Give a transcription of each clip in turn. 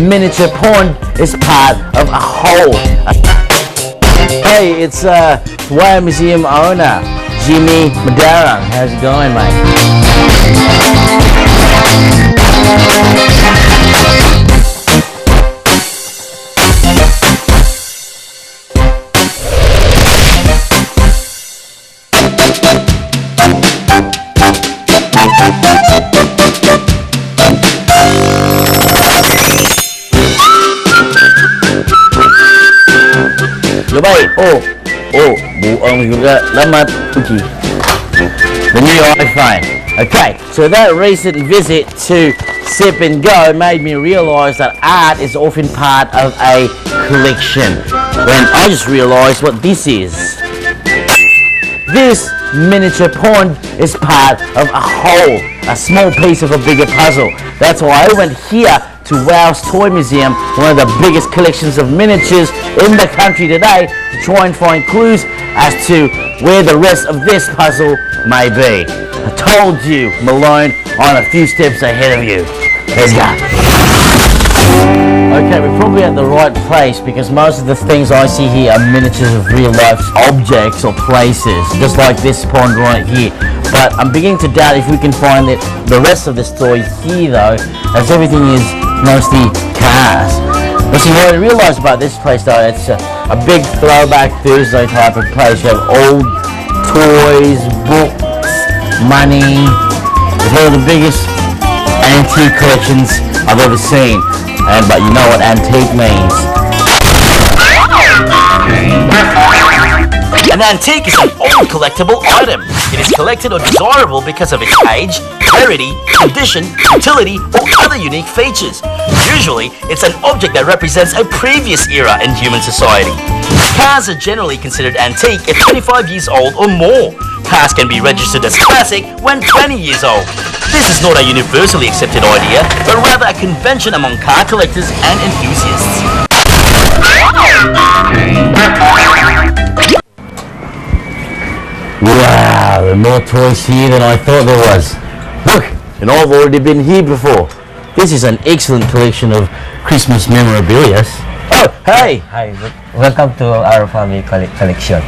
miniature pond is part of a whole. Hey, it's Wire Museum owner, Jimmy Madarang. How's it going, mate? Lebay, buang juga, lamat puji. The new iPhone. Okay, so that recent visit to Sip and Go made me realise that art is often part of a collection. When I just realised what this is. This miniature pond is part of a whole, a small piece of a bigger puzzle. That's why I went here to Wow's Toy Museum, one of the biggest collections of miniatures in the country today, to try and find clues as to where the rest of this puzzle may be. I told you, Malone, I'm a few steps ahead of you. Let's go. Okay, we're probably at the right place because most of the things I see here are miniatures of real life objects or places, just like this pond right here. But I'm beginning to doubt if we can find the rest of this toy here though, as everything is mostly cars. But see, what I realised about this place though, it's a big throwback Thursday type of place. You have old toys, books, money. It's one of the biggest antique collections I've ever seen. But you know what antique means. An antique is an old collectible item. It is collected or desirable because of its age, rarity, condition, utility, or other unique features. Usually, it's an object that represents a previous era in human society. Cars are generally considered antique if 25 years old or more. Cars can be registered as classic when 20 years old. This is not a universally accepted idea, but rather a convention among car collectors and enthusiasts. Wow, there are more toys here than I thought there was. Look, and I've already been here before. This is an excellent collection of Christmas memorabilia. Oh, hey! Hi, welcome to our family collection.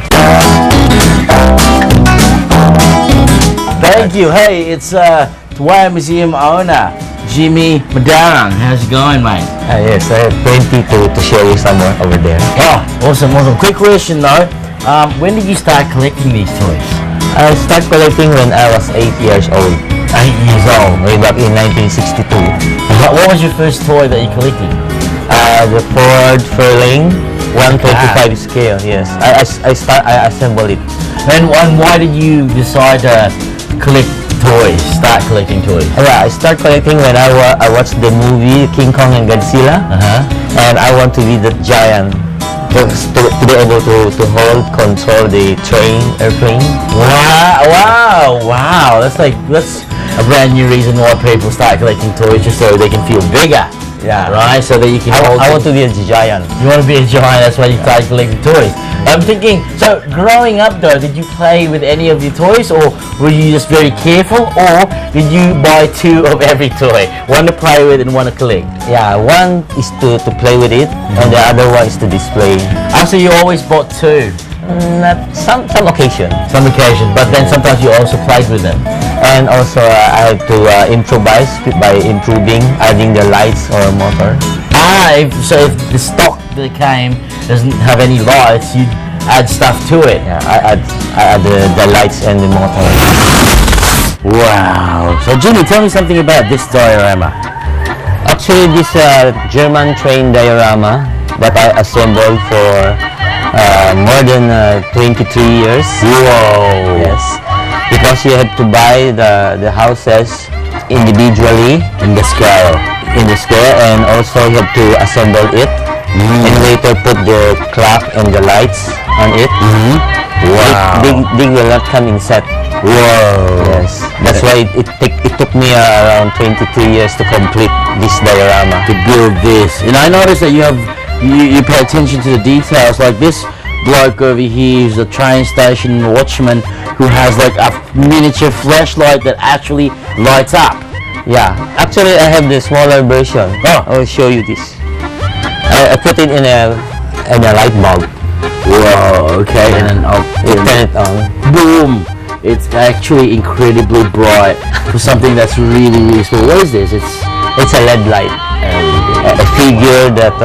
Thank you. Hey, it's Wire Museum owner, Jimmy Madarang. How's it going, mate? Yes, I have plenty to show you somewhere over there. Oh, awesome. Quick question though. When did you start collecting these toys? I started collecting when I was 8 years old. 8 years old. Way back in 1962. What was your first toy that you collected? The Ford Fairlane 125 scale. Yes, I assembled it. And why did you decide to start collecting toys? Yeah, I started collecting when I watched the movie King Kong and Godzilla, and I want to be the giant. To be able to hold, control the airplane. Wow! That's a brand new reason why people start collecting toys, just so they can feel bigger. Yeah. Right? So that you can hold. I want to be a giant. You want to be a giant, that's why you started collecting toys. I'm thinking, so growing up though, did you play with any of your toys, or were you just very careful, or did you buy two of every toy? One to play with and one to collect? Yeah, one is to play with it, and the other one is to display. So you always bought two? Not some occasion. Some occasion, but then sometimes you also played with them. And also I have to improvise by improving, adding the lights or motor. So if the stock that came doesn't have any lights, you add stuff to it. Yeah, I add the lights and the motor. Wow. So Jimmy, tell me something about this diorama. Actually, this German train diorama that I assembled for more than 23 years. Whoa. Yes. Because you have to buy the houses individually in the scale. And also you have to assemble it and later put the clock and the lights on it. Wow. They will not come in set. Whoa. Yes. That's why it took me around 23 years to complete this diorama. To build this. And I noticed that you pay attention to the details, like this bloke over here who's a train station watchman who has like a miniature flashlight that actually lights up. Yeah, actually I have the smaller version. Oh. I will show you this. I put it in a light bulb. Whoa, okay, and then You turn it on. boom! It's actually incredibly bright for something that's really, really small. What is this? It's a LED light. A figure that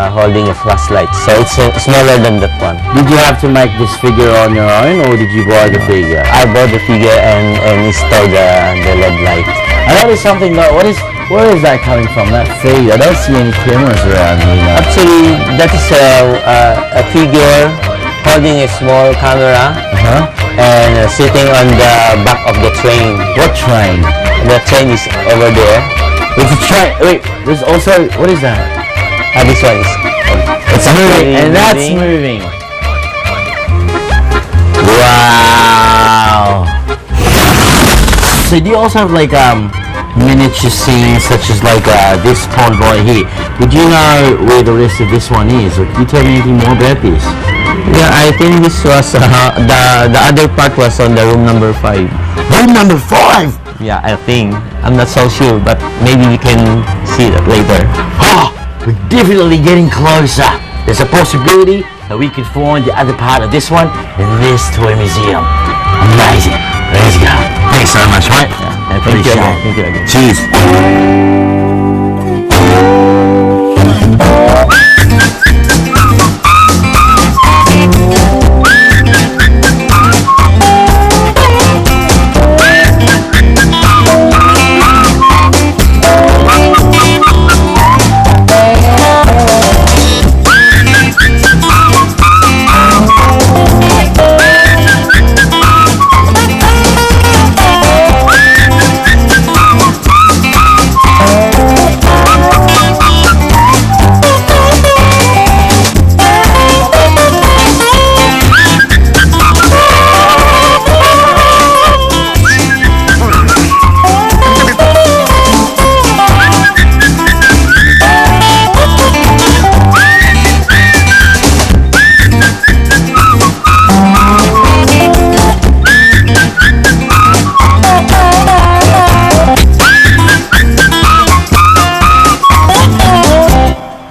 holding a flashlight. So it's smaller than that one. Did you have to make this figure on your own, or did you buy the figure? I bought the figure and installed the LED light. I noticed something though. Where is that coming from? That feed? I don't see any cameras around here now. Actually, that is a figure holding a small camera and sitting on the back of the train. What train? The train is over there. It's a train. Wait, there's also, what is that? This one is. It's moving, and that's moving. Wow. So do you also have like miniature scenes such as like this pond right here? Did you know where the rest of this one is? Or can you tell me anything more about this? Yeah, I think this was the other part was on the room number 5. Room number 5. Yeah, I think. I'm not so sure, but maybe we can see that later. Oh, we're definitely getting closer. There's a possibility that we could find the other part of this one in this toy museum. Amazing. Let's go. Thanks so much, mate. Yeah, I appreciate it. Thank you again. Cheers.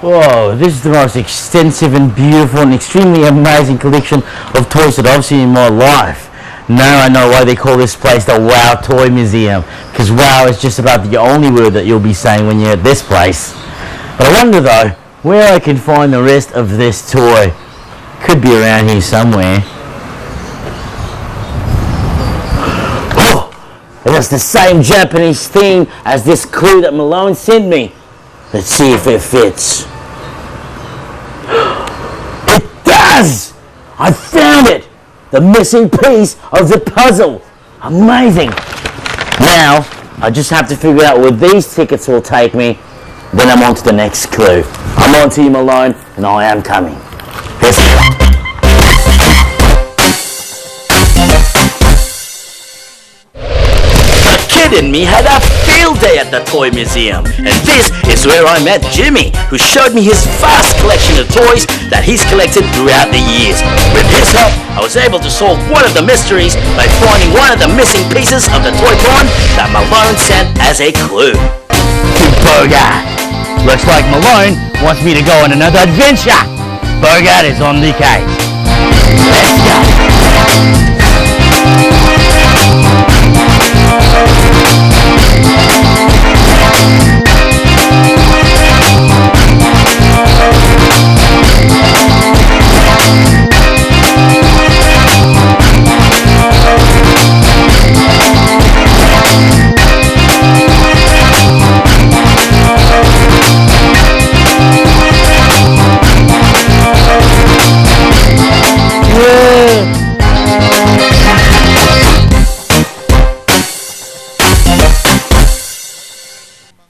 Whoa, this is the most extensive and beautiful and extremely amazing collection of toys that I've seen in my life. Now I know why they call this place the Wow Toy Museum, because wow is just about the only word that you'll be saying when you're at this place. But I wonder though, where I can find the rest of this toy. Could be around here somewhere. Oh, it has the same Japanese theme as this clue that Malone sent me. Let's see if it fits. It does! I found it! The missing piece of the puzzle. Amazing. Now, I just have to figure out where these tickets will take me. Then I'm on to the next clue. I'm on to you, Malone, and I am coming. Let's go. In me had a field day at the toy museum, and this is where I met Jimmy, who showed me his vast collection of toys that he's collected throughout the years. With his help, I was able to solve one of the mysteries by finding one of the missing pieces of the toy pond that Malone sent as a clue. Bogart. Looks like Malone wants me to go on another adventure. Bogart is on the case. Let's go.